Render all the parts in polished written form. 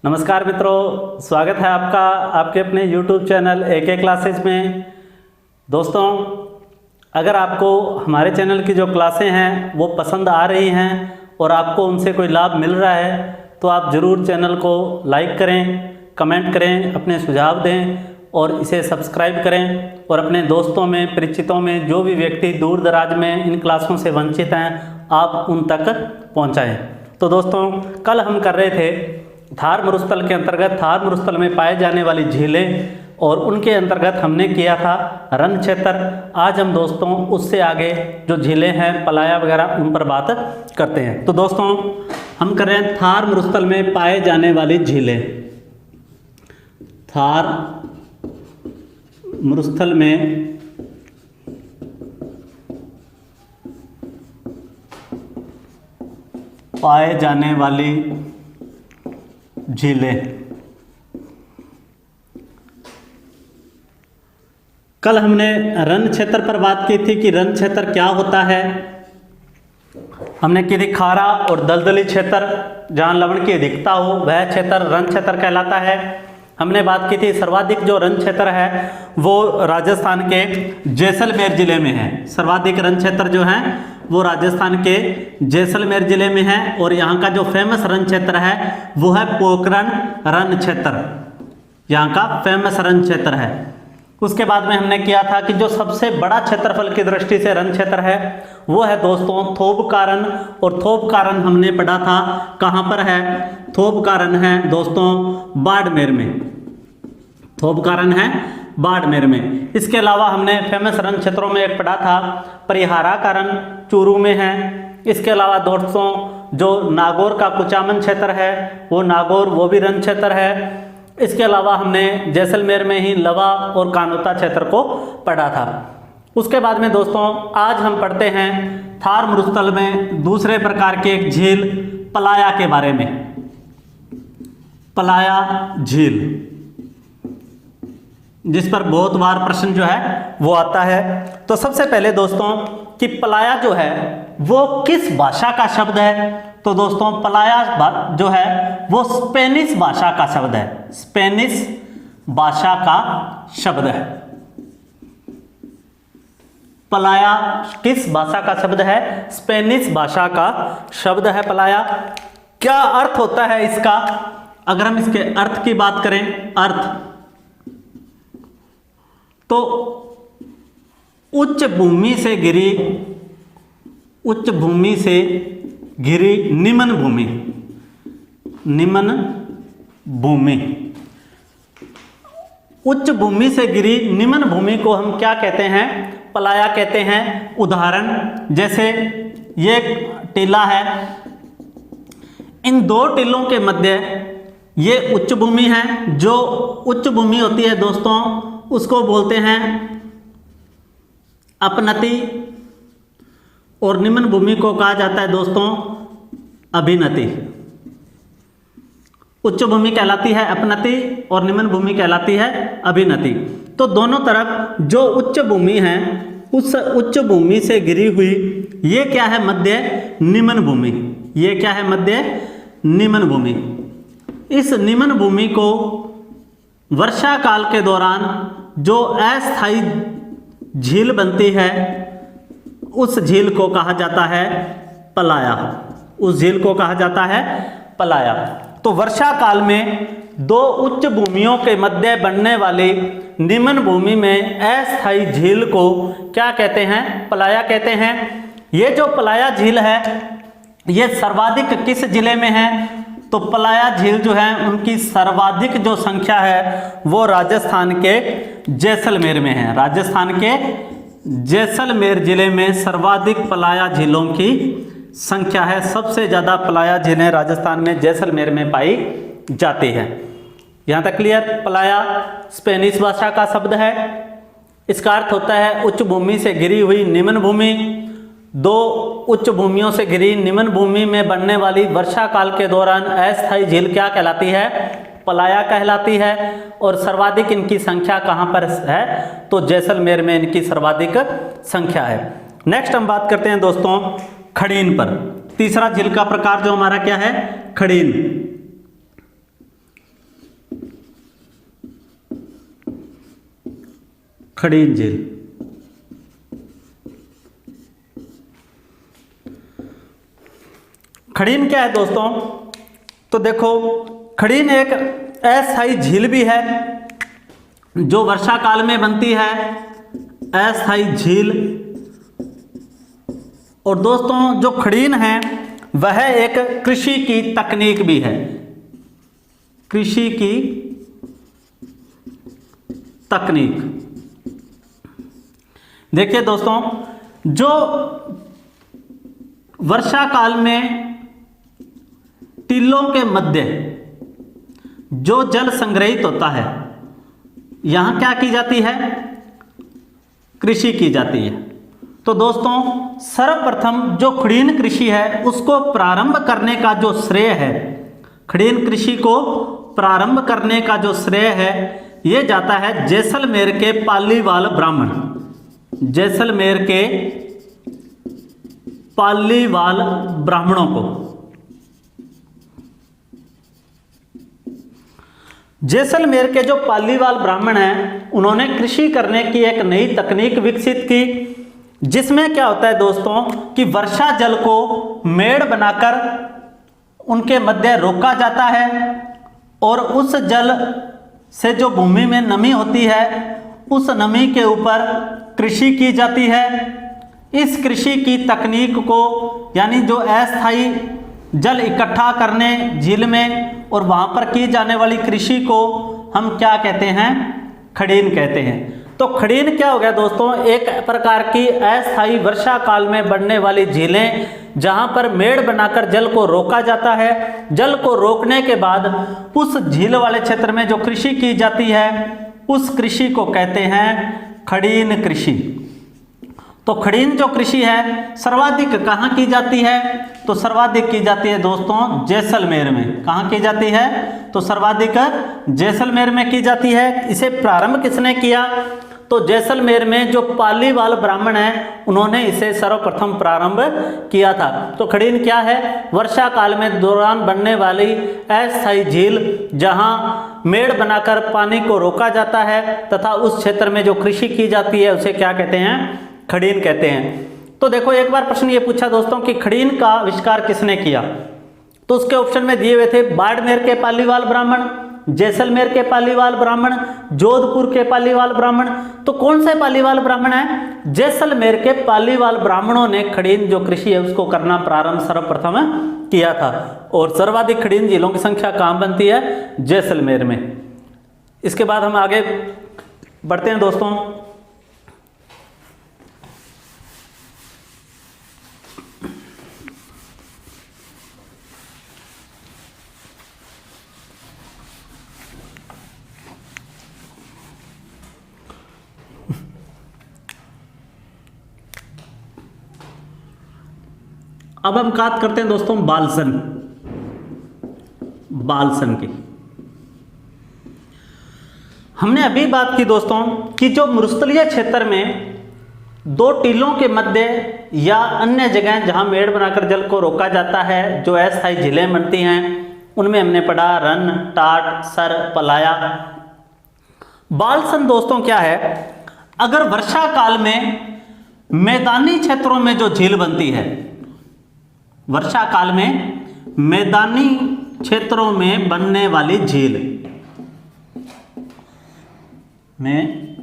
नमस्कार मित्रों, स्वागत है आपका आपके अपने YouTube चैनल AK क्लासेज में। दोस्तों, अगर आपको हमारे चैनल की जो क्लासें हैं वो पसंद आ रही हैं और आपको उनसे कोई लाभ मिल रहा है तो आप ज़रूर चैनल को लाइक करें, कमेंट करें, अपने सुझाव दें और इसे सब्सक्राइब करें और अपने दोस्तों में, परिचितों में जो भी व्यक्ति दूर दराज में इन क्लासों से वंचित हैं आप उन तक पहुँचाएँ। तो दोस्तों, कल हम कर रहे थे थार मरुस्थल के अंतर्गत थार मरुस्थल में पाए जाने वाली झीलें और उनके अंतर्गत हमने किया था रण क्षेत्र। आज हम दोस्तों उससे आगे जो झीलें हैं, पलाया वगैरह, उन पर बात करते हैं। तो दोस्तों, हम कर रहे हैं थार मरुस्थल में पाए जाने वाली झीलें। थार मरुस्थल में पाए जाने वाली झीलें। कल हमने रण क्षेत्र पर बात की थी कि रण क्षेत्र क्या होता है। हमने की थी खारा और दलदली क्षेत्र, जहाँ लवण की अधिकता हो वह क्षेत्र रण क्षेत्र कहलाता है। हमने बात की थी सर्वाधिक जो रण क्षेत्र है वो राजस्थान के जैसलमेर जिले में है। सर्वाधिक रण क्षेत्र जो है वो राजस्थान के जैसलमेर जिले में है और यहाँ का जो फेमस रण क्षेत्र है वो है पोखरण रण क्षेत्र, यहाँ का फेमस रण क्षेत्र है। उसके बाद में हमने किया था कि जो सबसे बड़ा क्षेत्रफल की दृष्टि से रण क्षेत्र है वो है दोस्तों थोबकारण। और थोबकारण हमने पढ़ा था कहाँ पर है? थोबकारण है दोस्तों बाड़मेर में। थोबकारण है बाड़मेर में। इसके अलावा हमने फेमस रण क्षेत्रों में एक पढ़ा था परिहारा का रण, चूरू में है। इसके अलावा दोस्तों जो नागौर का कुचामन क्षेत्र है वो नागौर, वो भी रण क्षेत्र है। इसके अलावा हमने जैसलमेर में ही लवा और कानोता क्षेत्र को पढ़ा था। उसके बाद में दोस्तों आज हम पढ़ते हैं थार मरुस्थल में दूसरे प्रकार के एक झील पलाया के बारे में। पलाया झील, जिस पर बहुत बार प्रश्न जो है वो आता है। तो सबसे पहले दोस्तों कि पलाया जो है वो किस भाषा का शब्द है? तो दोस्तों पलाया जो है वो स्पेनिश भाषा का शब्द है। स्पेनिश भाषा का शब्द है। पलाया किस भाषा का शब्द है? स्पेनिश भाषा का शब्द है पलाया। क्या अर्थ होता है इसका? अगर हम इसके अर्थ की बात करें, अर्थ तो उच्च भूमि से घिरी निम्न भूमि। निम्न भूमि, उच्च भूमि से घिरी निम्न भूमि को हम क्या कहते हैं? पलाया कहते हैं। उदाहरण जैसे ये टीला है, इन दो टीलों के मध्य ये उच्च भूमि है। जो उच्च भूमि होती है दोस्तों उसको बोलते हैं अपनति और निम्न भूमि को कहा जाता है दोस्तों अभिनति। उच्च भूमि कहलाती है अपनति और निम्न भूमि कहलाती है अभिनति। तो दोनों तरफ जो उच्च भूमि है उस उच्च भूमि से घिरी हुई ये क्या है? मध्य निम्न भूमि। ये क्या है? मध्य निम्न भूमि। इस निम्न भूमि को वर्षा काल के दौरान जो अस्थायी झील बनती है उस झील को कहा जाता है पलाया। उस झील को कहा जाता है पलाया। तो वर्षा काल में दो उच्च भूमियों के मध्य बनने वाली निम्न भूमि में अस्थायी झील को क्या कहते हैं? पलाया कहते हैं। ये जो पलाया झील है ये सर्वाधिक किस जिले में है? तो पलाया झील जो है उनकी सर्वाधिक जो संख्या है वो राजस्थान के जैसलमेर में है। राजस्थान के जैसलमेर जिले में सर्वाधिक पलाया झीलों की संख्या है। सबसे ज़्यादा पलाया झीलें राजस्थान में जैसलमेर में पाई जाती है। यहाँ तक क्लियर? पलाया स्पेनिश भाषा का शब्द है। इसका अर्थ होता है उच्च भूमि से घिरी हुई निम्न भूमि। दो उच्च भूमियों से घिरी निम्न भूमि में बनने वाली वर्षा काल के दौरान अस्थायी झील क्या कहलाती है? पलाया कहलाती है। और सर्वाधिक इनकी संख्या कहाँ पर है? तो जैसलमेर में इनकी सर्वाधिक संख्या है। नेक्स्ट हम बात करते हैं दोस्तों खड़ीन पर। तीसरा झील का प्रकार जो हमारा क्या है? खड़ीन। खड़ीन झील। खड़ीन क्या है दोस्तों? तो देखो, खड़ीन एक अस्थायी झील भी है जो वर्षा काल में बनती है, अस्थायी झील। और दोस्तों जो खड़ीन है वह एक कृषि की तकनीक भी है, कृषि की तकनीक। देखिए दोस्तों, जो वर्षा काल में टीलों के मध्य जो जल संग्रहित होता है, यहां क्या की जाती है? कृषि की जाती है। तो दोस्तों सर्वप्रथम जो खड़ीन कृषि है उसको प्रारंभ करने का जो श्रेय है, खड़ीन कृषि को प्रारंभ करने का जो श्रेय है, ये जाता है जैसलमेर के पालीवाल ब्राह्मण, जैसलमेर के पालीवाल ब्राह्मणों को। जैसलमेर के जो पालीवाल ब्राह्मण हैं, उन्होंने कृषि करने की एक नई तकनीक विकसित की, जिसमें क्या होता है दोस्तों कि वर्षा जल को मेड़ बनाकर उनके मध्य रोका जाता है और उस जल से जो भूमि में नमी होती है, उस नमी के ऊपर कृषि की जाती है। इस कृषि की तकनीक को, यानी जो अस्थायी जल इकट्ठा करने झील में और वहां पर की जाने वाली कृषि को हम क्या कहते हैं? खड़ीन कहते हैं। तो खड़ीन क्या हो गया दोस्तों? एक प्रकार की अस्थायी वर्षा काल में बढ़ने वाली झीलें, जहां पर मेड़ बनाकर जल को रोका जाता है। जल को रोकने के बाद उस झील वाले क्षेत्र में जो कृषि की जाती है, उस कृषि को कहते हैं खड़ीन कृषि। तो खड़ीन जो कृषि है सर्वाधिक कहाँ की जाती है? तो सर्वाधिक की जाती है दोस्तों जैसलमेर में। कहाँ की जाती है? तो सर्वाधिक जैसलमेर में की जाती है। इसे प्रारंभ किसने किया? तो जैसलमेर में जो पालीवाल ब्राह्मण हैं, उन्होंने इसे सर्वप्रथम प्रारंभ किया था। तो खड़ीन क्या है? वर्षा काल में दौरान बनने वाली अस्थायी झील, जहां मेड़ बनाकर पानी को रोका जाता है तथा उस क्षेत्र में जो कृषि की जाती है उसे क्या कहते हैं? खड़ीन कहते हैं। तो देखो, एक बार प्रश्न ये पूछा दोस्तों कि खड़ीन का आविष्कार किसने किया? तो उसके ऑप्शन में दिए हुए थे बाड़मेर के पालीवाल ब्राह्मण, जैसलमेर के पालीवाल ब्राह्मण, जोधपुर के पालीवाल ब्राह्मण। तो कौन से पालीवाल ब्राह्मण है? जैसलमेर के पालीवाल ब्राह्मणों ने खड़ीन जो कृषि है उसको करना प्रारंभ सर्वप्रथम किया था। और सर्वाधिक खड़ीन झीलों की संख्या कहाँ बनती है? जैसलमेर में। इसके बाद हम आगे बढ़ते हैं दोस्तों। अब हम बात करते हैं दोस्तों बालसन, बालसन की। हमने अभी बात की दोस्तों कि जो मरुस्थलीय क्षेत्र में दो टीलों के मध्य या अन्य जगह जहां मेड़ बनाकर जल को रोका जाता है, जो अस्थायी झीलें बनती हैं, उनमें हमने पढ़ा रन, टाट, सर, पलाया। बालसन दोस्तों क्या है? अगर वर्षा काल में मैदानी क्षेत्रों में जो झील बनती है, वर्षा काल में मैदानी क्षेत्रों में बनने वाली झील में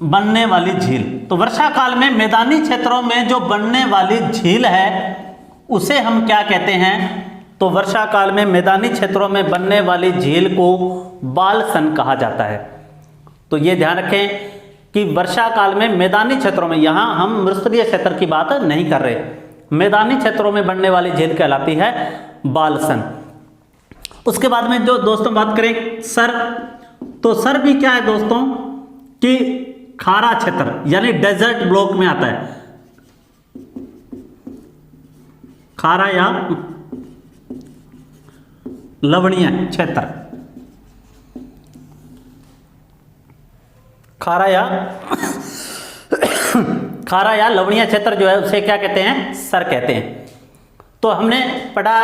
बनने वाली झील, तो वर्षा काल में मैदानी क्षेत्रों में जो बनने वाली झील है उसे हम क्या कहते हैं? तो वर्षा काल में मैदानी क्षेत्रों में बनने वाली झील को बालसन कहा जाता है। तो ये ध्यान रखें कि वर्षा काल में मैदानी क्षेत्रों में, यहां हम मरुस्थलीय क्षेत्र की बात नहीं कर रहे, मैदानी क्षेत्रों में बनने वाली झील कहलाती है बालसन। उसके बाद में जो दोस्तों बात करें सर, तो सर भी क्या है दोस्तों कि खारा क्षेत्र यानी डेजर्ट ब्लॉक में आता है। खारा या लवणीय क्षेत्र, खारा या लवणीय क्षेत्र जो है उसे क्या कहते हैं? सर कहते हैं। तो हमने पढ़ा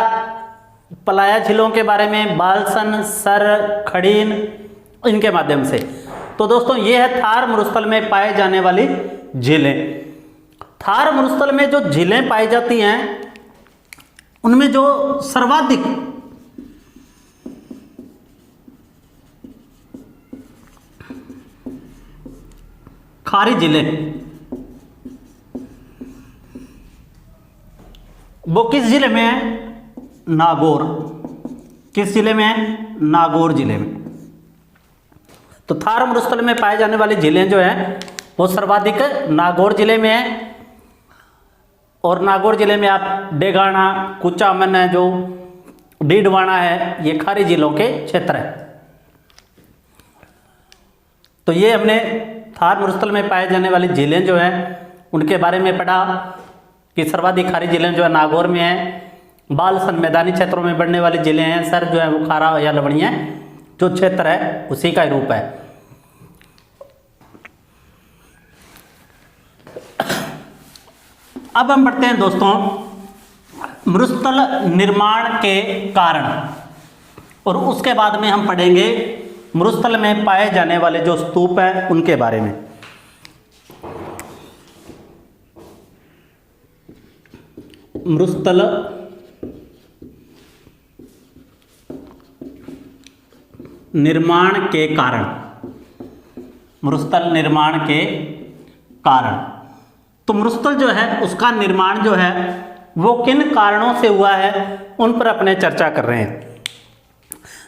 पलाया झीलों के बारे में, बालसन, सर, खड़ीन, इनके माध्यम से। तो दोस्तों ये है थार मरुस्थल में पाए जाने वाली झीलें। थार मरुस्थल में जो झीलें पाई जाती हैं उनमें जो सर्वाधिक खारी झीलें वो किस जिले में है? नागौर। किस जिले में है? नागौर जिले में। तो थार मरुस्थल में पाए जाने वाली झीलें जो हैं वो सर्वाधिक नागौर जिले में है। और नागौर जिले में आप डेगाना, कुचामन है, जो डीडवाना है, ये खारी जिलों के क्षेत्र है। तो ये हमने थार मरुस्थल में पाए जाने वाली झीलें जो हैं उनके बारे में पढ़ा कि सर्वाधिक खारी झीलें जो है नागौर में है। बाल सन मैदानी क्षेत्रों में बढ़ने वाली झीलें हैं। सर जो है वो खारा या लवणीय जो क्षेत्र है उसी का रूप है। अब हम पढ़ते हैं दोस्तों मरुस्थल निर्माण के कारण, और उसके बाद में हम पढ़ेंगे मरुस्थल में पाए जाने वाले जो स्तूप हैं उनके बारे में। मरुस्थल निर्माण के कारण, मरुस्थल निर्माण के कारण। तो मरुस्थल जो है उसका निर्माण जो है वो किन कारणों से हुआ है उन पर अपने चर्चा कर रहे हैं।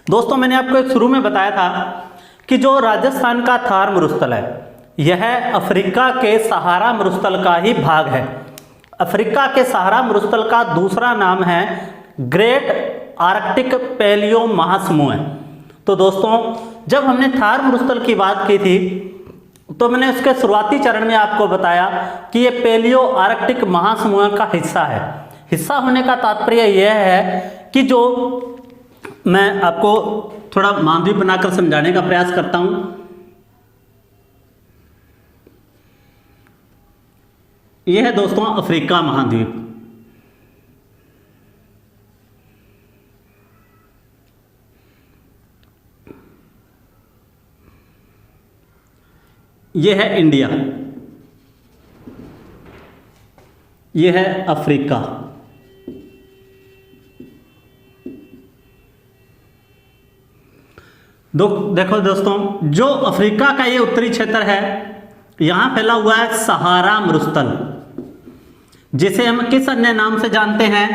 दोस्तों मैंने आपको एक शुरू में बताया था कि जो राजस्थान का थार मरुस्थल है यह अफ्रीका के सहारा मरुस्थल का ही भाग है। अफ्रीका के सहारा मरुस्थल का दूसरा नाम है ग्रेट आर्कटिक पैलियो महासमूह है। तो दोस्तों जब हमने थार मरुस्थल की बात की थी तो मैंने उसके शुरुआती चरण में आपको बताया कि ये पैलियो आर्कटिक महासमूह का हिस्सा है। हिस्सा होने का तात्पर्य यह है कि जो मैं आपको थोड़ा मानवीय बनाकर समझाने का प्रयास करता हूं। यह है दोस्तों अफ्रीका महाद्वीप। यह है इंडिया, यह है अफ्रीका। देखो दोस्तों जो अफ्रीका का ये उत्तरी क्षेत्र है यहां फैला हुआ है सहारा मरुस्थल, जिसे हम किस अन्य नाम से जानते हैं?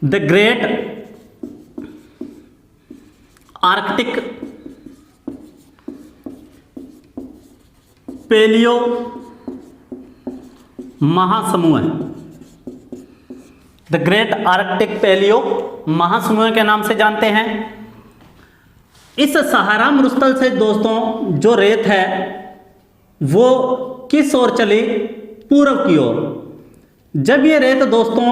द ग्रेट आर्कटिक पैलियो महासमूह। द ग्रेट आर्कटिक पैलियो महासमूह के नाम से जानते हैं। इस सहारा मरुस्थल से दोस्तों जो रेत है वो किस ओर चली? पूर्व की ओर। जब ये रेत दोस्तों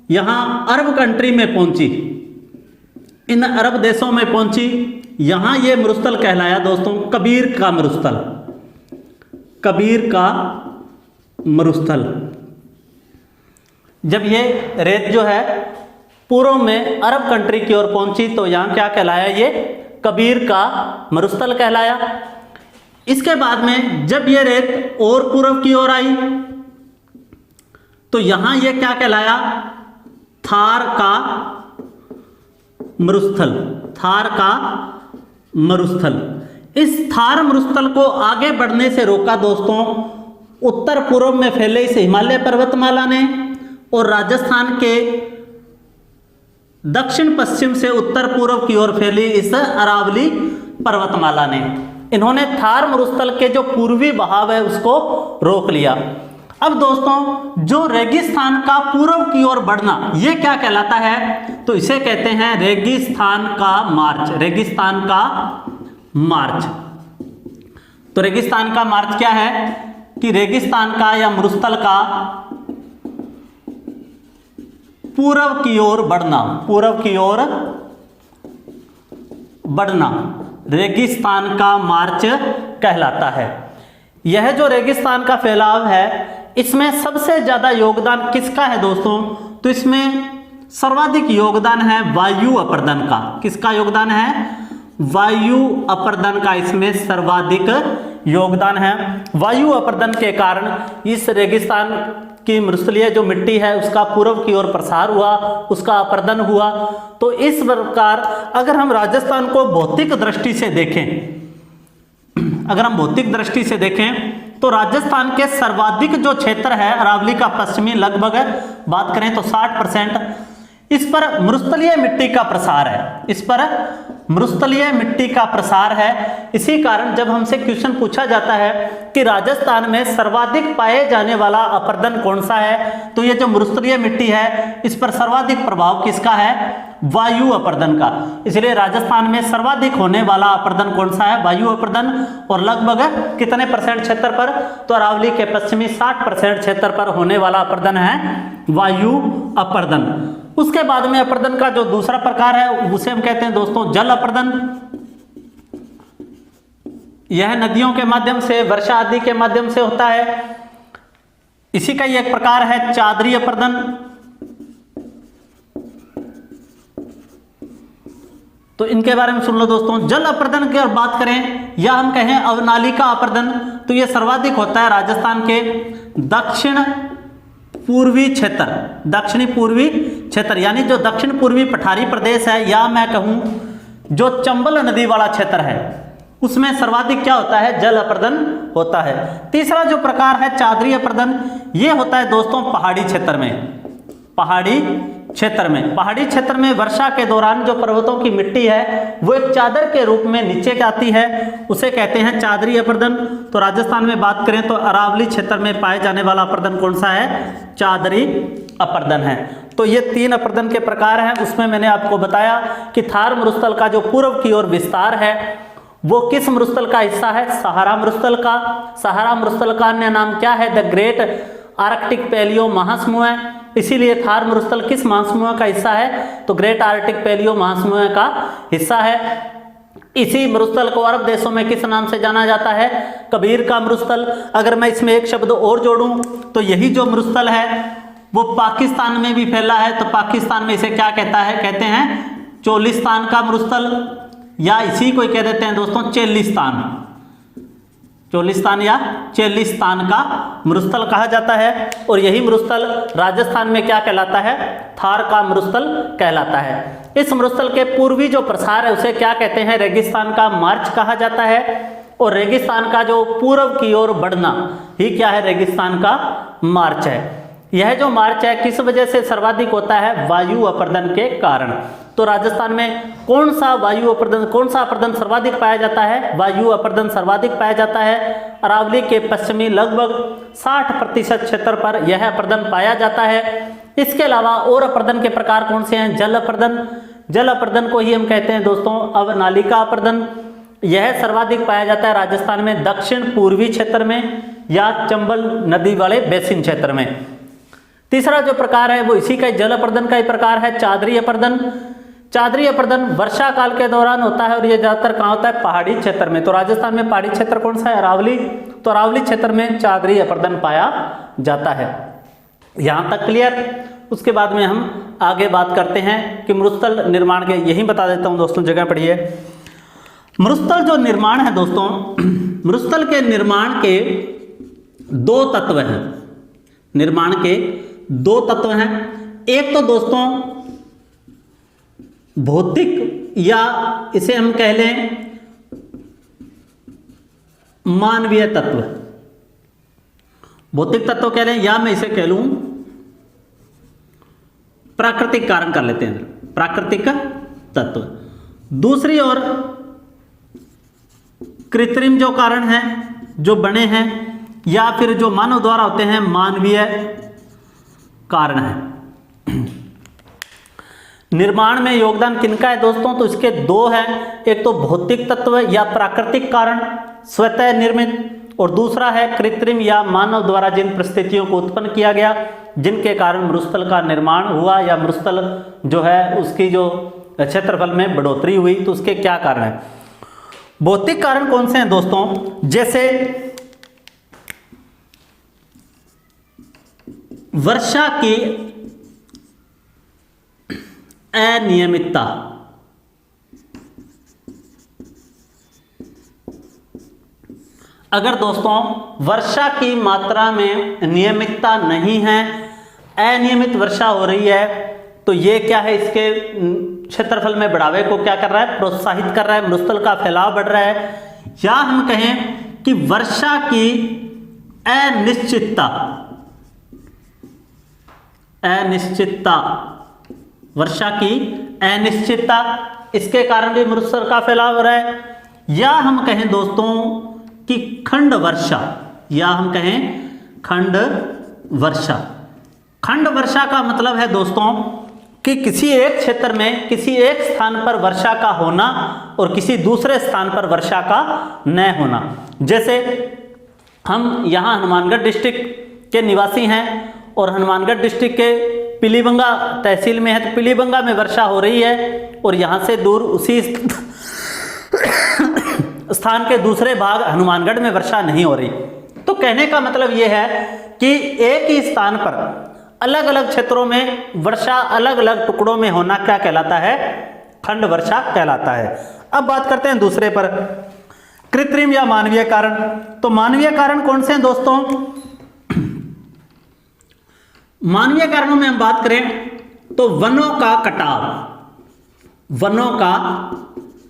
यहां अरब कंट्री में पहुंची, इन अरब देशों में पहुंची, यहां ये मरुस्थल कहलाया दोस्तों कबीर का मरुस्थल। कबीर का मरुस्थल। जब ये रेत जो है पूर्व में अरब कंट्री की ओर पहुंची तो यहां क्या कहलाया? ये कबीर का मरुस्थल कहलाया। इसके बाद में जब ये रेत और पूर्व की ओर आई तो यहां ये क्या कहलाया? थार का मरुस्थल। थार का मरुस्थल। इस थार मरुस्थल को आगे बढ़ने से रोका दोस्तों उत्तर पूर्व में फैले इस हिमालय पर्वतमाला ने, और राजस्थान के दक्षिण पश्चिम से उत्तर पूर्व की ओर फैली इस अरावली पर्वतमाला ने। इन्होंने थार मरुस्थल के जो पूर्वी बहाव है उसको रोक लिया। अब दोस्तों जो रेगिस्तान का पूर्व की ओर बढ़ना ये क्या कहलाता है? तो इसे कहते हैं रेगिस्तान का मार्च। रेगिस्तान का मार्च। तो रेगिस्तान का मार्च क्या है कि रेगिस्तान का या मरुस्थल का पूर्व की ओर बढ़ना। पूर्व की ओर बढ़ना रेगिस्तान का मार्च कहलाता है। यह जो रेगिस्तान का फैलाव है इसमें सबसे ज्यादा योगदान किसका है दोस्तों? तो इसमें सर्वाधिक योगदान है वायु अपरदन का। किसका योगदान है? वायु अपर्दन का इसमें सर्वाधिक योगदान है। वायु अपर्दन के कारण इस रेगिस्तान की मरुस्थलीय जो मिट्टी है उसका पूर्व की ओर प्रसार हुआ, उसका अपर्दन हुआ। तो इस प्रकार अगर हम राजस्थान को भौतिक दृष्टि से देखें, अगर हम भौतिक दृष्टि से देखें तो राजस्थान के सर्वाधिक जो क्षेत्र है अरावली का पश्चिमी, लगभग बात करें तो 60%, इस पर मरुस्थलीय मिट्टी का प्रसार है, इस पर मरुस्थलीय मिट्टी का प्रसार है। इसी कारण जब हमसे क्वेश्चन पूछा जाता है कि राजस्थान में सर्वाधिक पाए जाने वाला अपर्दन कौन सा है, तो ये जो मरुस्थलीय मिट्टी है इस पर सर्वाधिक प्रभाव किसका है? वायु अपर्दन का। इसलिए राजस्थान में सर्वाधिक होने वाला अपर्दन कौन सा है? वायु अपर्दन। और लगभग कितने परसेंट क्षेत्र पर? तो अरावली के पश्चिमी 60% क्षेत्र पर होने वाला अपर्दन है वायु अपर्दन। उसके बाद में अपर्दन का जो दूसरा प्रकार है उसे हम कहते हैं दोस्तों जल अपर्दन। यह नदियों के माध्यम से, वर्षा आदि के माध्यम से होता है। इसी का ही एक प्रकार है चादरी अपर्दन। तो इनके बारे में सुन लो दोस्तों। जल अपर्दन की अगर बात करें या हम कहें अवनालिका अपर्दन, तो यह सर्वाधिक होता है राजस्थान के दक्षिण पूर्वी क्षेत्र, दक्षिणी पूर्वी क्षेत्र, यानी जो दक्षिण पूर्वी पठारी प्रदेश है, या मैं कहूं जो चंबल नदी वाला क्षेत्र है, उसमें सर्वाधिक क्या होता है? जल अपर्दन होता है। तीसरा जो प्रकार है चादरी अपर्दन, यह होता है दोस्तों पहाड़ी क्षेत्र में। पहाड़ी क्षेत्र में, पहाड़ी क्षेत्र में वर्षा के दौरान जो पर्वतों की मिट्टी है वो एक चादर के रूप में नीचे आती है, उसे कहते हैं चादरी अपर्दन। तो राजस्थान में बात करें तो अरावली क्षेत्र में पाए जाने वाला अपर्दन कौन सा है? चादरी अपर्दन है। तो ये 3 अपर्दन के प्रकार हैं। उसमें मैंने आपको बताया कि थार मरुस्थल का जो पूर्व की ओर विस्तार है वो किस मरुस्थल का हिस्सा है? सहारा मरुस्थल का। सहारा मरुस्थल का अन्य नाम क्या है? द ग्रेट आर्कटिक पैलियो महासमूह। इसीलिए थार मरुस्थल किस महासमूह का हिस्सा है? तो ग्रेट आर्कटिक पैलियो महासमूह का हिस्सा है। इसी मरुस्थल को अरब देशों में किस नाम से जाना जाता है? कबीर का मरुस्थल। अगर मैं इसमें एक शब्द और जोड़ूं तो यही जो मरुस्थल है वो पाकिस्तान में भी फैला है। तो पाकिस्तान में इसे क्या कहता है? कहते हैं चोलिस्तान का मरुस्थल, या इसी को कह देते हैं दोस्तों चेलिस्तान। चोलिस्तान या चेलिस्तान का मरुस्थल कहा जाता है। और यही मरुस्थल राजस्थान में क्या कहलाता है? थार का मरुस्थल कहलाता है। इस मरुस्थल के पूर्वी जो प्रसार है उसे क्या कहते हैं? रेगिस्तान का मार्च कहा जाता है। और रेगिस्तान का जो पूर्व की ओर बढ़ना ही क्या है? रेगिस्तान का मार्च है। यह जो मार्च है किस वजह से सर्वाधिक होता है? वायु अपर्दन के कारण। तो राजस्थान में कौन सा वायु अपर्दन, कौन सा अपर्दन सर्वाधिक पाया जाता है? वायु अपर्दन सर्वाधिक पाया जाता है। अरावली के पश्चिमी लगभग 60% क्षेत्र पर यह अपर्दन पाया जाता है। इसके अलावा और अपर्दन के प्रकार कौन से हैं? जल अपर्दन। जल अपर्दन को ही हम कहते हैं दोस्तों अवनालिका अपर्दन। यह सर्वाधिक पाया जाता है राजस्थान में दक्षिण पूर्वी क्षेत्र में या चंबल नदी वाले बेसिन क्षेत्र में। तीसरा जो प्रकार है वो इसी का जल अपर्दन का ही प्रकार है चादरी अपर्दन। चादरी अपर्दन वर्षा काल के दौरान होता है और ये ज्यादातर कहाँ होता है? पहाड़ी क्षेत्र में। तो राजस्थान में पहाड़ी क्षेत्र कौन सा है? अरावली। तो अरावली क्षेत्र में चादरी अपर्दन पाया जाता है। यहां तक क्लियर? उसके बाद में हम आगे बात करते हैं कि मरुस्थल निर्माण के, यही बता देता हूं दोस्तों, जगह पढ़िए। मरुस्थल जो निर्माण है दोस्तों, मरुस्थल के निर्माण के 2 तत्व हैं। निर्माण के 2 तत्व हैं। एक तो दोस्तों भौतिक, या इसे हम कह लें मानवीय तत्व। भौतिक तत्व कह लें, या मैं इसे कह लूं प्राकृतिक कारण कर लेते हैं, प्राकृतिक तत्व। दूसरी ओर कृत्रिम जो कारण हैं, जो बने हैं, या फिर जो मानव द्वारा होते हैं, मानवीय कारण है। निर्माण में योगदान किनका है दोस्तों? तो इसके 2 हैं। एक तो भौतिक तत्व या प्राकृतिक कारण स्वतः निर्मित, और दूसरा है कृत्रिम या मानव द्वारा जिन परिस्थितियों को उत्पन्न किया गया जिनके कारण मरुस्थल का निर्माण हुआ, या मरुस्थल जो है उसकी जो क्षेत्रफल में बढ़ोतरी हुई, तो उसके क्या कारण है। भौतिक कारण कौन से हैं दोस्तों? जैसे वर्षा की अनियमितता, अगर दोस्तों वर्षा की मात्रा में नियमितता नहीं है, अनियमित वर्षा हो रही है, तो ये क्या है, इसके क्षेत्रफल में बढ़ावे को क्या कर रहा है, प्रोत्साहित कर रहा है, मरुस्थल का फैलाव बढ़ रहा है। या हम कहें कि वर्षा की अनिश्चितता, वर्षा की अनिश्चितता, इसके कारण भी मरुस्थल का फैलाव हो रहा है। या हम कहें दोस्तों कि खंड वर्षा, या हम कहें खंड वर्षा। खंड वर्षा का मतलब है दोस्तों कि किसी एक क्षेत्र में किसी एक स्थान पर वर्षा का होना और किसी दूसरे स्थान पर वर्षा का न होना। जैसे हम यहाँ हनुमानगढ़ डिस्ट्रिक्ट के निवासी हैं और हनुमानगढ़ डिस्ट्रिक्ट के पीलीबंगा तहसील में है, तो पीलीबंगा में वर्षा हो रही है और यहाँ से दूर उसी स्थान के दूसरे भाग हनुमानगढ़ में वर्षा नहीं हो रही। तो कहने का मतलब यह है कि एक ही स्थान पर अलग अलग क्षेत्रों में वर्षा अलग अलग टुकड़ों में होना क्या कहलाता है, खंड वर्षा कहलाता है। अब बात करते हैं दूसरे पर, कृत्रिम या मानवीय कारण। तो मानवीय कारण कौन से हैं दोस्तों? मानवीय कारणों में हम बात करें तो वनों का कटाव, वनों का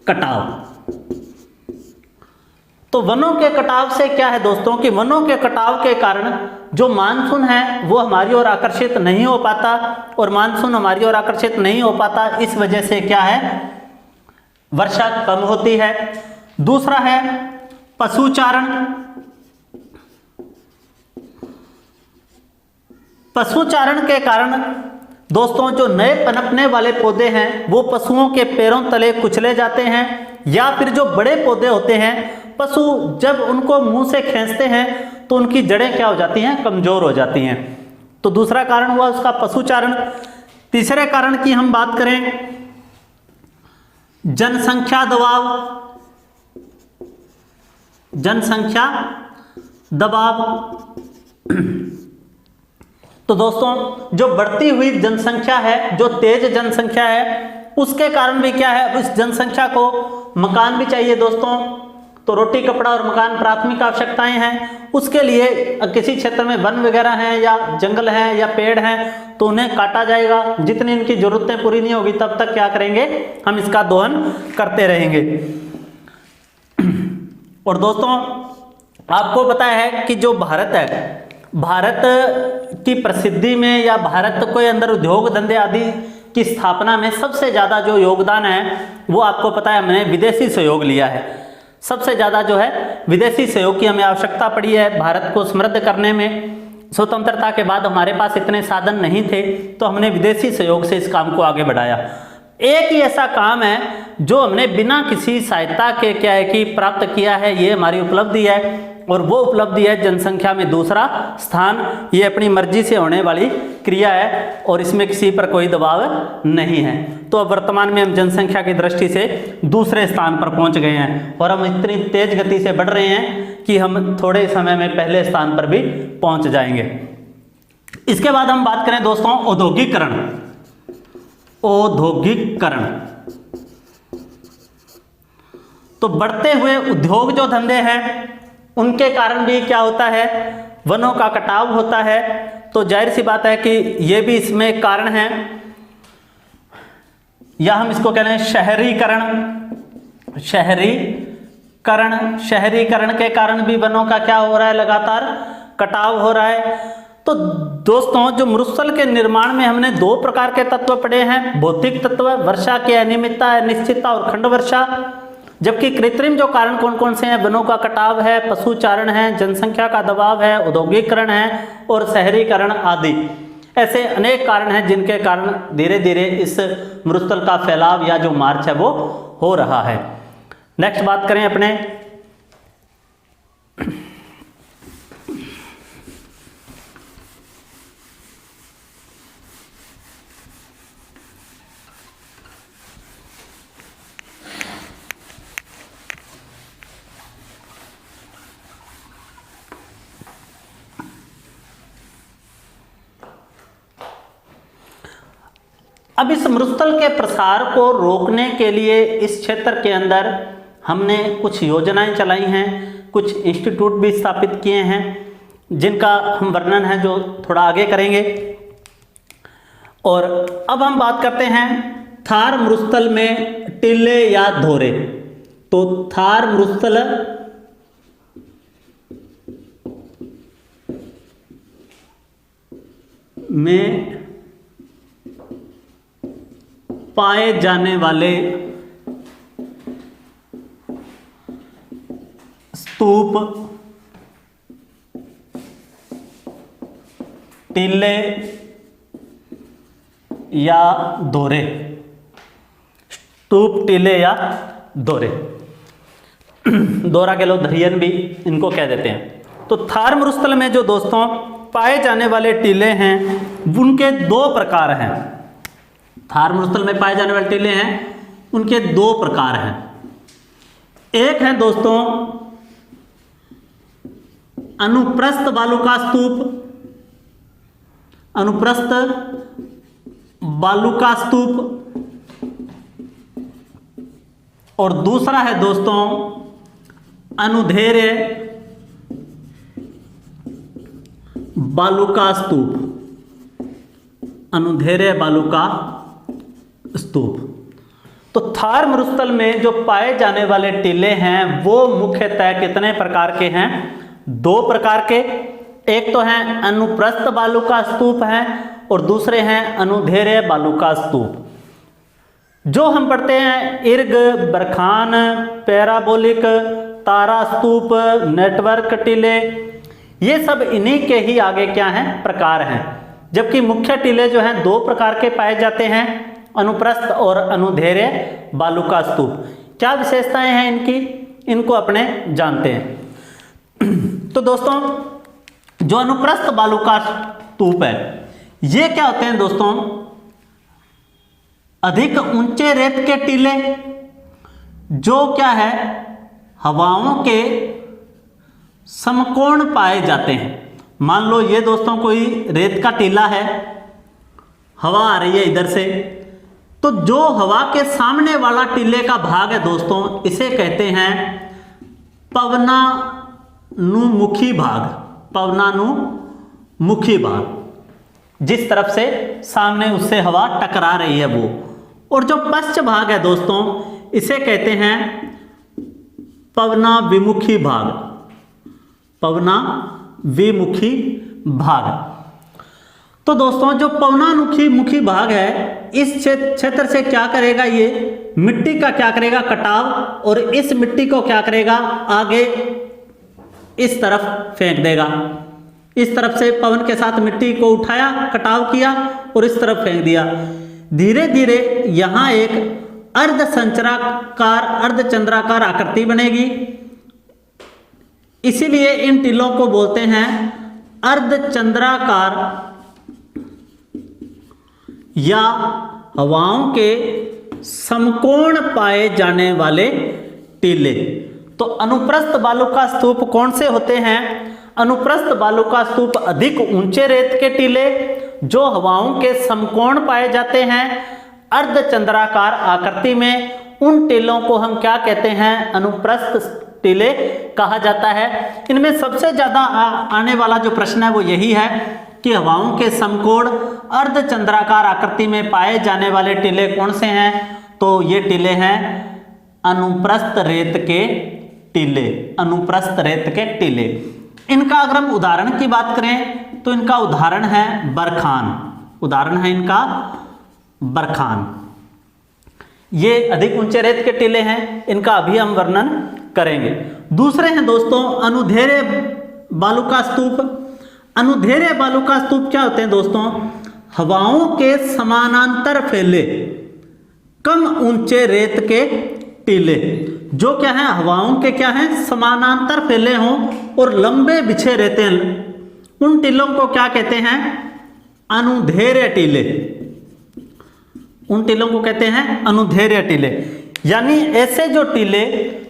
कटाव। तो वनों के कटाव से क्या है दोस्तों कि वनों के कटाव के कारण जो मानसून है वो हमारी ओर आकर्षित नहीं हो पाता, और मानसून हमारी ओर आकर्षित नहीं हो पाता, इस वजह से क्या है, वर्षा कम होती है। दूसरा है पशुचारण। पशुचारण के कारण दोस्तों जो नए पनपने वाले पौधे हैं वो पशुओं के पैरों तले कुचले जाते हैं, या फिर जो बड़े पौधे होते हैं पशु जब उनको मुंह से खींचते हैं तो उनकी जड़ें क्या हो जाती हैं, कमजोर हो जाती हैं। तो दूसरा कारण हुआ उसका पशुचारण। तीसरे कारण की हम बात करें, जनसंख्या दबाव, जनसंख्या दबाव। तो दोस्तों जो बढ़ती हुई जनसंख्या है, जो तेज जनसंख्या है, उसके कारण भी क्या है, उस जनसंख्या को मकान भी चाहिए दोस्तों। तो रोटी कपड़ा और मकान प्राथमिक आवश्यकताएं हैं। उसके लिए किसी क्षेत्र में वन वगैरह हैं या जंगल हैं या पेड़ हैं तो उन्हें काटा जाएगा, जितनी इनकी जरूरतें पूरी नहीं होगी तब तक क्या करेंगे, हम इसका दोहन करते रहेंगे। और दोस्तों आपको पता है कि जो भारत है, भारत की प्रसिद्धि में या भारत के अंदर उद्योग धंधे आदि की स्थापना में सबसे ज़्यादा जो योगदान है वो आपको पता है हमने विदेशी सहयोग लिया है। सबसे ज़्यादा जो है विदेशी सहयोग की हमें आवश्यकता पड़ी है भारत को समृद्ध करने में। स्वतंत्रता के बाद हमारे पास इतने साधन नहीं थे तो हमने विदेशी सहयोग से इस काम को आगे बढ़ाया। एक ही ऐसा काम है जो हमने बिना किसी सहायता के क्या है कि प्राप्त किया है, ये हमारी उपलब्धि है, और वो उपलब्धि है जनसंख्या में दूसरा स्थान। ये अपनी मर्जी से होने वाली क्रिया है और इसमें किसी पर कोई दबाव नहीं है। तो अब वर्तमान में हम जनसंख्या की दृष्टि से दूसरे स्थान पर पहुंच गए हैं और हम इतनी तेज गति से बढ़ रहे हैं कि हम थोड़े समय में पहले स्थान पर भी पहुंच जाएंगे। इसके बाद हम बात करें दोस्तों औद्योगिकरण। औद्योगिकरण तो बढ़ते हुए उद्योग जो धंधे हैं उनके कारण भी क्या होता है, वनों का कटाव होता है। तो जाहिर सी बात है कि ये भी इसमें कारण है, या हम इसको कह रहे हैं शहरीकरण। शहरीकरण के कारण भी वनों का क्या हो रहा है, लगातार कटाव हो रहा है। तो दोस्तों जो मरुस्थल के निर्माण में हमने दो प्रकार के तत्व पढ़े हैं, भौतिक तत्व, वर्षा की अनियमितता, अनिश्चितता, और खंड वर्षा। जबकि कृत्रिम जो कारण कौन कौन से हैं, वनों का कटाव है, पशुचारण है, जनसंख्या का दबाव है, औद्योगिकरण है और शहरीकरण आदि। ऐसे अनेक कारण हैं जिनके कारण धीरे धीरे इस मरुस्थल का फैलाव या जो मार्च है वो हो रहा है। नेक्स्ट बात करें अपने अब इस मरुस्थल के प्रसार को रोकने के लिए इस क्षेत्र के अंदर हमने कुछ योजनाएं चलाई हैं, कुछ इंस्टीट्यूट भी स्थापित किए हैं जिनका हम वर्णन है जो थोड़ा आगे करेंगे। और अब हम बात करते हैं थार मरुस्थल में टीले या धोरे। तो थार मरुस्थल में पाए जाने वाले स्तूप, टीले या दोरे। स्तूप, टीले या दोरे, दोरा के लोग धरियन भी इनको कह देते हैं। तो थार मरुस्थल में जो दोस्तों पाए जाने वाले टीले हैं उनके दो प्रकार हैं। थार मरुस्थल में पाए जाने वाले टीले हैं उनके दो प्रकार हैं। एक है दोस्तों अनुप्रस्थ बालुका स्तूप, अनुप्रस्थ बालुका स्तूप, और दूसरा है दोस्तों अनुधेर्य बालुका स्तूप, अनुधेर्य बालुका स्तूप। तो थार मरुस्थल में जो पाए जाने वाले टीले हैं वो मुख्यतः कितने प्रकार के हैं? दो प्रकार के। एक तो है अनुप्रस्थ बालुका स्तूप है और दूसरे हैं अनुधेर्य बालुका स्तूप। जो हम पढ़ते हैं इर्ग, बरखान, पैराबोलिक, तारा स्तूप, नेटवर्क टीले, ये सब इन्हीं के ही आगे क्या हैं? प्रकार हैं। जबकि मुख्य टीले जो हैं दो प्रकार के पाए जाते हैं, अनुप्रस्थ और अनुधेर्य बालुका स्तूप। क्या विशेषताएं हैं इनकी, इनको अपने जानते हैं। तो दोस्तों जो अनुप्रस्थ बालुका स्तूप है ये क्या होते हैं दोस्तों? अधिक ऊंचे रेत के टीले जो क्या है हवाओं के समकोण पाए जाते हैं। मान लो ये दोस्तों कोई रेत का टीला है, हवा आ रही है इधर से, तो जो हवा के सामने वाला टीले का भाग है दोस्तों इसे कहते हैं पवनानुमुखी भाग, पवनानुमुखी भाग, जिस तरफ से सामने उससे हवा टकरा रही है वो। और जो पश्च भाग है दोस्तों इसे कहते हैं पवना विमुखी भाग, पवना विमुखी भाग। तो दोस्तों जो पवनामुखी भाग है इस क्षेत्र से क्या करेगा, ये मिट्टी का क्या करेगा कटाव, और इस मिट्टी को क्या करेगा आगे इस तरफ फेंक देगा। इस तरफ से पवन के साथ मिट्टी को उठाया, कटाव किया और इस तरफ फेंक दिया। धीरे धीरे यहां एक अर्धचंद्राकार आकृति बनेगी। इसीलिए इन टीलों को बोलते हैं अर्धचंद्राकार या हवाओं के समकोण पाए जाने वाले टीले। तो अनुप्रस्थ बालुका स्तूप कौन से होते हैं? अनुप्रस्थ बालुका स्तूप अधिक ऊंचे रेत के टीले जो हवाओं के समकोण पाए जाते हैं अर्धचंद्राकार आकृति में, उन टीलों को हम क्या कहते हैं? अनुप्रस्थ टीले कहा जाता है। इनमें सबसे ज्यादा आने वाला जो प्रश्न है वो यही है कि हवाओं के समकोण अर्धचंद्राकार आकृति में पाए जाने वाले टीले कौन से हैं? तो ये टीले हैं अनुप्रस्थ रेत के टीले, अनुप्रस्थ रेत के टीले। इनका अगर हम उदाहरण की बात करें तो इनका उदाहरण है बरखान, उदाहरण है इनका बरखान। ये अधिक ऊंचे रेत के टीले हैं, इनका अभी हम वर्णन करेंगे। दूसरे हैं दोस्तों अनुधेर्य बालुका स्तूप। अनुधेर्य बालुका स्तूप क्या होते हैं दोस्तों? हवाओं के समानांतर फैले कम ऊंचे रेत के टीले जो क्या है हवाओं के क्या है समानांतर फैले हों और लंबे बिछे रहते हैं, उन टीलों को क्या कहते हैं? अनुधेर्य टीले। उन टीलों को कहते हैं अनुधेर्य टीले। यानी ऐसे जो टीले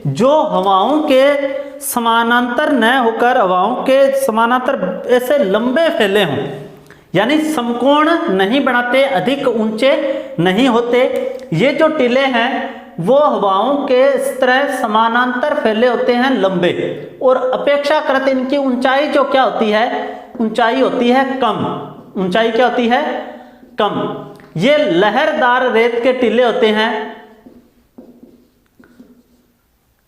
जो हवाओं के समानांतर न होकर हवाओं के समानांतर ऐसे लंबे फैले हों, यानी समकोण नहीं बनाते, अधिक ऊंचे नहीं होते, ये जो टीले हैं वो हवाओं के इस तरह समानांतर फैले होते हैं, लंबे, और अपेक्षाकृत इनकी ऊंचाई जो क्या होती है, ऊंचाई होती है कम। ऊंचाई क्या होती है, कम। ये लहरदार रेत के टीले होते हैं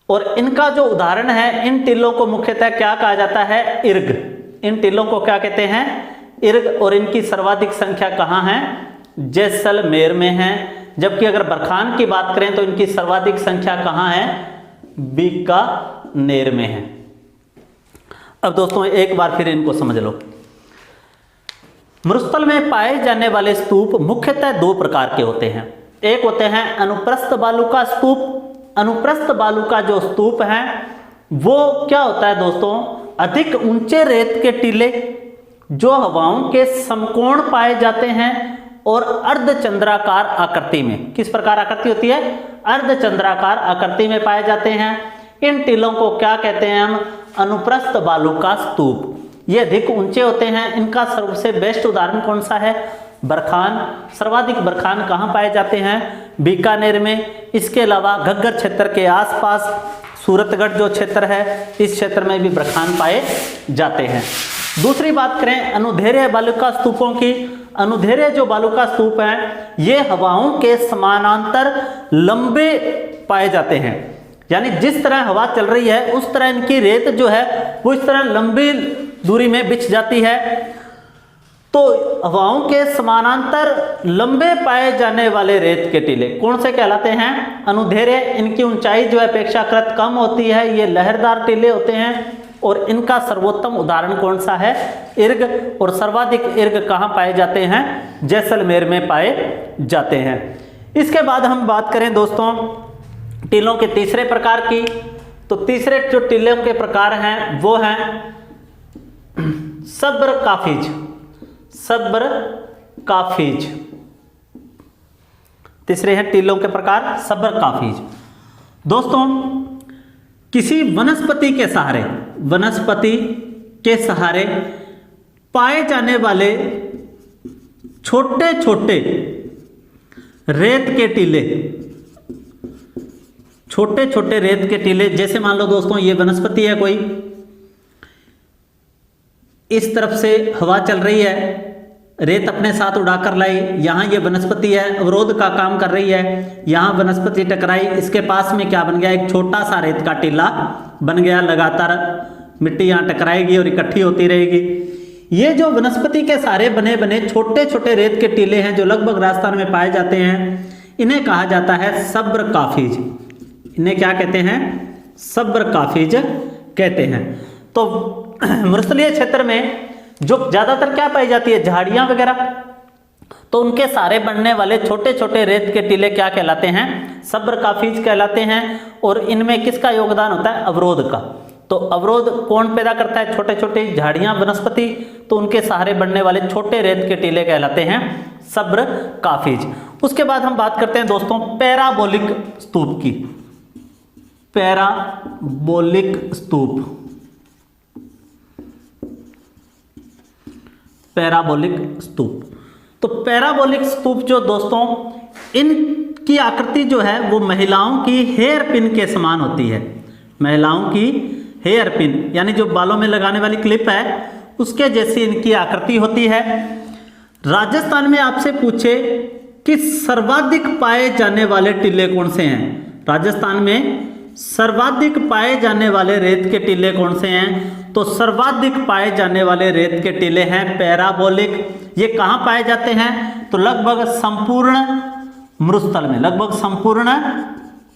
और इनका जो उदाहरण है, इन टीलों को मुख्यतः क्या कहा जाता है, इर्ग। इन टीलों को क्या कहते हैं, इर्ग। और इनकी सर्वाधिक संख्या कहां है, जैसलमेर में है। जबकि अगर बरखान की बात करें तो इनकी सर्वाधिक संख्या कहां है, बीकानेर में है। अब दोस्तों एक बार फिर इनको समझ लो। मरुस्थल में पाए जाने वाले स्तूप मुख्यतः दो प्रकार के होते हैं। एक होते हैं अनुप्रस्थ बालू का स्तूप। अनुप्रस्थ बालू का जो स्तूप है वो क्या होता है दोस्तों, अधिक ऊंचे रेत के टीले जो हवाओं के समकोण पाए जाते हैं और अर्धचंद्राकार आकृति में। किस प्रकार आकृति होती है, अर्धचंद्राकार आकृति में पाए जाते हैं। इन टीलों को क्या कहते हैं हम, अनुप्रस्थ बालू का स्तूप। ये अधिक ऊंचे होते हैं। इनका सबसे बेस्ट उदाहरण कौन सा है, बरखान। सर्वाधिक बरखान कहाँ पाए जाते हैं, बीकानेर में। इसके अलावा घग्गर क्षेत्र के आसपास सूरतगढ़ जो क्षेत्र है, इस क्षेत्र में भी बरखान पाए जाते हैं। दूसरी बात करें अनुधेर्य बालुका स्तूपों की। अनुधेर्य जो बालुका स्तूप हैं ये हवाओं के समानांतर लंबे पाए जाते हैं। यानी जिस तरह हवा चल रही है उस तरह इनकी रेत जो है वो इस तरह लंबी दूरी में बिछ जाती है। तो हवाओं के समानांतर लंबे पाए जाने वाले रेत के टीले कौन से कहलाते हैं, अनुधेर्य। इनकी ऊंचाई जो है अपेक्षाकृत कम होती है, ये लहरदार टीले होते हैं। और इनका सर्वोत्तम उदाहरण कौन सा है, इर्ग। और सर्वाधिक इर्ग कहाँ पाए जाते हैं, जैसलमेर में पाए जाते हैं। इसके बाद हम बात करें दोस्तों टीलों के तीसरे प्रकार की। तो तीसरे जो टीलों के प्रकार हैं वो हैं सब्र काफिज। सब्र काफिज तीसरे हैं टीलों के प्रकार, सब्र काफिज। दोस्तों किसी वनस्पति के सहारे, वनस्पति के सहारे पाए जाने वाले छोटे छोटे रेत के टीले, छोटे छोटे रेत के टीले, जैसे मान लो दोस्तों ये वनस्पति है कोई, इस तरफ से हवा चल रही है, रेत अपने साथ उड़ाकर लाई, यहाँ ये वनस्पति है अवरोध का काम कर रही है, यहाँ वनस्पति टकराई, इसके पास में क्या बन गया, एक छोटा सा रेत का टीला बन गया। लगातार मिट्टी यहाँ टकराएगी और इकट्ठी होती रहेगी। ये जो वनस्पति के सहारे बने बने छोटे छोटे रेत के टीले हैं जो लगभग राजस्थान में पाए जाते हैं, इन्हें कहा जाता है सब्र काफिज। इन्हें क्या कहते हैं, सब्र काफिज कहते हैं। तो मरुस्थलीय क्षेत्र में जो ज्यादातर क्या पाई जाती है, झाड़ियां वगैरह, तो उनके सहारे बनने वाले छोटे छोटे रेत के टीले क्या कहलाते हैं, सब्र काफिज कहलाते हैं। और इनमें किसका योगदान होता है, अवरोध का। तो अवरोध कौन पैदा करता है, छोटे छोटे झाड़ियां वनस्पति, तो उनके सहारे बनने वाले छोटे रेत के टीले कहलाते हैं सब्र काफिज। उसके बाद हम बात करते हैं दोस्तों पैराबोलिक स्तूप की। पैराबोलिक स्तूप, पैराबोलिक स्तूप। तो पैराबोलिक स्तूप जो दोस्तों, इनकी आकृति जो है वो महिलाओं की हेयर पिन के समान होती है। महिलाओं की हेयर पिन यानी जो बालों में लगाने वाली क्लिप है उसके जैसी इनकी आकृति होती है। राजस्थान में आपसे पूछे कि सर्वाधिक पाए जाने वाले टीले कौन से हैं, राजस्थान में सर्वाधिक पाए जाने वाले रेत के टीले कौन से हैं, तो सर्वाधिक पाए जाने वाले रेत के टीले हैं पैराबोलिक। ये कहाँ पाए जाते हैं, तो लगभग संपूर्ण मरुस्थल में, लगभग संपूर्ण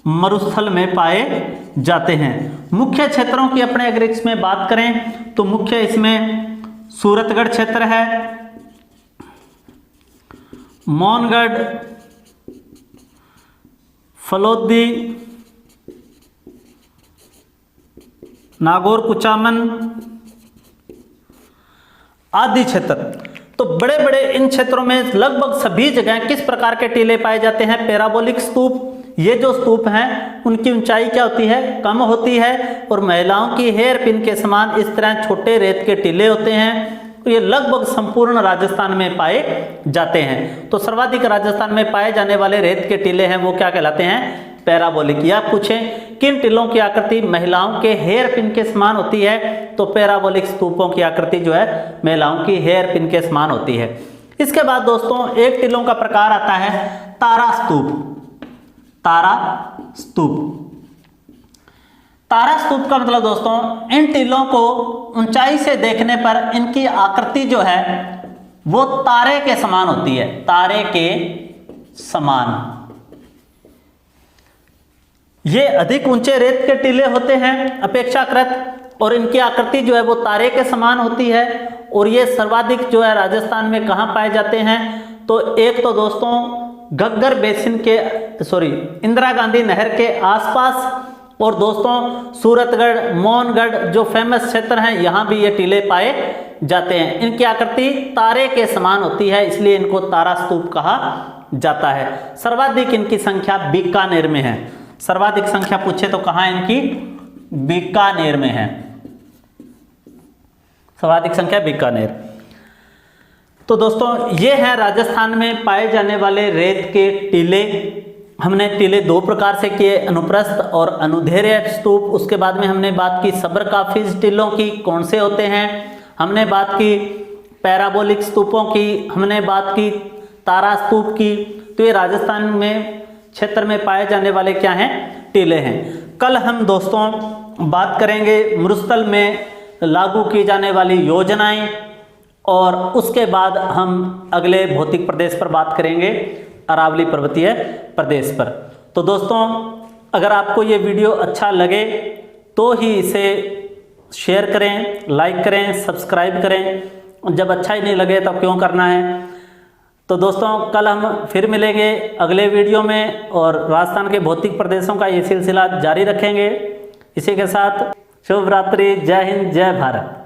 मरुस्थल में पाए जाते हैं। मुख्य क्षेत्रों की अपने अगर इसमें बात करें तो मुख्य इसमें सूरतगढ़ क्षेत्र है, मौनगढ़, फलोदी, नागौर कुचामन आदि क्षेत्र। तो बड़े बड़े इन क्षेत्रों में लगभग सभी जगह किस प्रकार के टीले पाए जाते हैं, पैराबोलिक स्तूप। ये जो स्तूप हैं उनकी ऊंचाई क्या होती है, कम होती है, और महिलाओं की हेयर पिन के समान इस तरह छोटे रेत के टीले होते हैं। ये लगभग संपूर्ण राजस्थान में पाए जाते हैं। तो सर्वाधिक राजस्थान में पाए जाने वाले रेत के टीले हैं वो क्या कहलाते हैं, पैराबोलिक। या पूछें किन टीलों की आकृति महिलाओं के हेयर पिन के समान होती है, तो पैराबोलिक स्तूपों की आकृति जो है महिलाओं की हेयर पिन के समान होती है। इसके बाद दोस्तों एक टीलों का प्रकार आता है तारा स्तूप। तारा स्तूप, तारा स्तूप का मतलब दोस्तों इन टीलों को ऊंचाई से देखने पर इनकी आकृति जो है वो तारे के समान होती है, तारे के समान। ये अधिक ऊंचे रेत के टीले होते हैं अपेक्षाकृत, और इनकी आकृति जो है वो तारे के समान होती है। और ये सर्वाधिक जो है राजस्थान में कहाँ पाए जाते हैं, तो एक तो दोस्तों घग्गर बेसिन के इंदिरा गांधी नहर के आसपास, और दोस्तों सूरतगढ़, मोहनगढ़ जो फेमस क्षेत्र हैं यहाँ भी ये टीले पाए जाते हैं। इनकी आकृति तारे के समान होती है, इसलिए इनको तारा स्तूप कहा जाता है। सर्वाधिक इनकी संख्या बीकानेर में है। सर्वाधिक संख्या पूछे तो कहाँ इनकी? बीकानेर में है, सर्वाधिक संख्या बीकानेर। तो दोस्तों ये हैं राजस्थान में पाए जाने वाले रेत के टीले। हमने टीले दो प्रकार से किए, अनुप्रस्थ और अनुदैर्घ्य स्तूप। उसके बाद में हमने बात की सब्रकाफिज टीलों की, कौन से होते हैं। हमने बात की पैराबोलिक स्तूपों की, हमने बात की तारा स्तूप की। तो ये राजस्थान में क्षेत्र में पाए जाने वाले क्या हैं? टीले हैं। कल हम दोस्तों बात करेंगे मरुस्थल में लागू की जाने वाली योजनाएं, और उसके बाद हम अगले भौतिक प्रदेश पर बात करेंगे, अरावली पर्वतीय प्रदेश पर। तो दोस्तों अगर आपको ये वीडियो अच्छा लगे तो ही इसे शेयर करें, लाइक करें, सब्सक्राइब करें। जब अच्छा ही नहीं लगे तब क्यों करना है। तो दोस्तों कल हम फिर मिलेंगे अगले वीडियो में, और राजस्थान के भौतिक प्रदेशों का ये सिलसिला जारी रखेंगे। इसी के साथ शुभ रात्रि, जय हिंद, जय भारत।